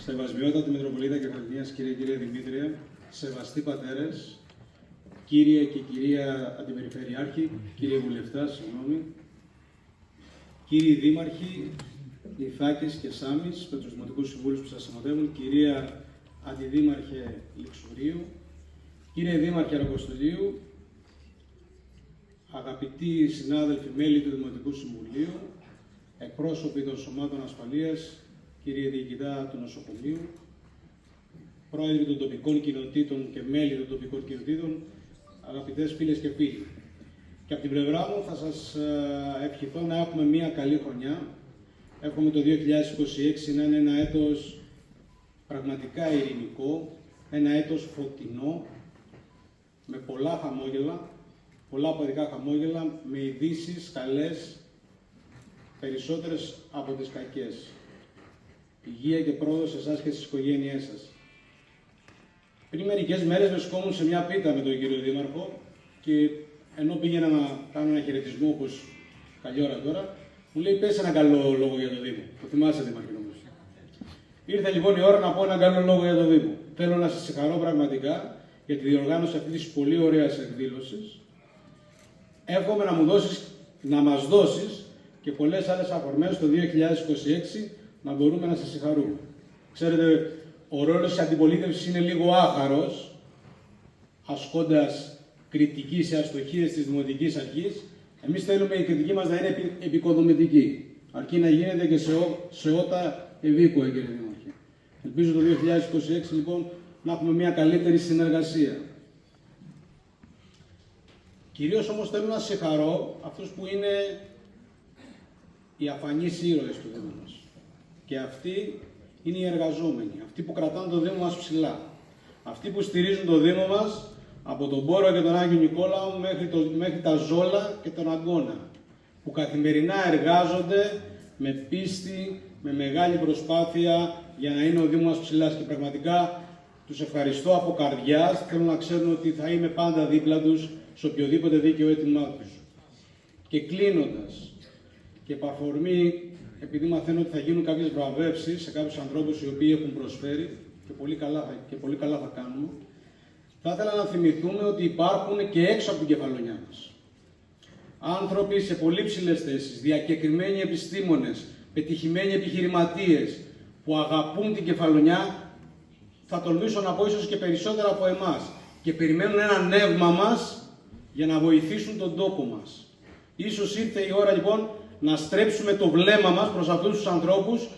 Σεβασμιότατη Μητροπολίτα Κεφαλονίας, κύριε Δημήτρια, σεβαστοί πατέρες, κύριε και κυρία Αντιπεριφερειάρχη, κύριε Βουλευτά, κύριοι Δήμαρχοι, Ιθάκης και Σάμης, με τους Δημοτικούς Συμβούλους που σας συμμετέχουν, κυρία Αντιδήμαρχε Λιξουρίου, κύριε Δήμαρχε Αργοστολίου, αγαπητοί συνάδελφοι μέλη του Δημοτικού Συμβουλίου, εκπρόσωποι των Σωμάτων Ασφαλείας, κύριε Διοικητά του Νοσοκομείου, πρόεδροι των τοπικών κοινοτήτων και μέλη των τοπικών κοινοτήτων, αγαπητές φίλες και φίλοι. Και από την πλευρά μου θα σας ευχηθώ να έχουμε μια καλή χρονιά. Εύχομαι το 2026 να είναι ένα έτος πραγματικά ειρηνικό, ένα έτος φωτεινό, με πολλά χαμόγελα, πολλά παιδικά χαμόγελα, με ειδήσεις καλές, περισσότερες από τις κακές. Υγεία και πρόοδο σε εσάς και στις οικογένειές σας. Πριν μερικές μέρες βρισκόμουν σε μια πίτα με τον κύριο Δήμαρχο και ενώ πήγαινα να κάνω ένα χαιρετισμό, όπως καλή ώρα τώρα, μου λέει: πες ένα καλό λόγο για το Δήμο. Το θυμάσαι, Δήμαρχε, νομίζω. Ήρθε λοιπόν η ώρα να πω ένα καλό λόγο για το Δήμο. Θέλω να σας συγχαρώ πραγματικά για τη διοργάνωση αυτή της πολύ ωραίας εκδήλωσης. Εύχομαι να μας δώσεις και πολλές άλλες αφορμές το 2026 να μπορούμε να σας συγχαρούμε. Ξέρετε, ο ρόλος της αντιπολίτευσης είναι λίγο άχαρος, ασκώντας κριτική σε αστοχίες της Δημοτικής Αρχής. Εμείς θέλουμε η κριτική μας να είναι επικοδομητική, αρκεί να γίνεται και σε ότα ευήκοα, κύριε Δήμαρχε. Ελπίζω το 2026 λοιπόν να έχουμε μια καλύτερη συνεργασία. Κυρίως όμως θέλω να συγχαρώ αυτούς που είναι οι αφανείς ήρωες του Δήμου μας. Και αυτοί είναι οι εργαζόμενοι, αυτοί που κρατάνε το Δήμο μας ψηλά. Αυτοί που στηρίζουν το Δήμο μας από τον Πόρο και τον Άγιο Νικόλαο μέχρι τα Ζόλα και τον Αγκώνα. Που καθημερινά εργάζονται με πίστη, με μεγάλη προσπάθεια για να είναι ο Δήμος μας ψηλά. Και πραγματικά τους ευχαριστώ από καρδιάς. Θέλω να ξέρουν ότι θα είμαι πάντα δίπλα τους σε οποιοδήποτε δίκαιο αίτημά τους. Και κλείνοντας, και επ' αφορμή, επειδή μαθαίνω ότι θα γίνουν κάποιες βραβεύσεις σε κάποιους ανθρώπους οι οποίοι έχουν προσφέρει και πολύ καλά θα κάνουμε, θα ήθελα να θυμηθούμε ότι υπάρχουν και έξω από την Κεφαλονιά μας άνθρωποι σε πολύ ψηλές θέσεις, διακεκριμένοι επιστήμονες, πετυχημένοι επιχειρηματίες που αγαπούν την Κεφαλονιά, θα τολμήσω να πω ίσως και περισσότερα από εμάς, και περιμένουν ένα νεύμα μας για να βοηθήσουν τον τόπο μας. Ίσως ήρθε η ώρα λοιπόν να στρέψουμε το βλέμμα μας προς αυτούς τους ανθρώπους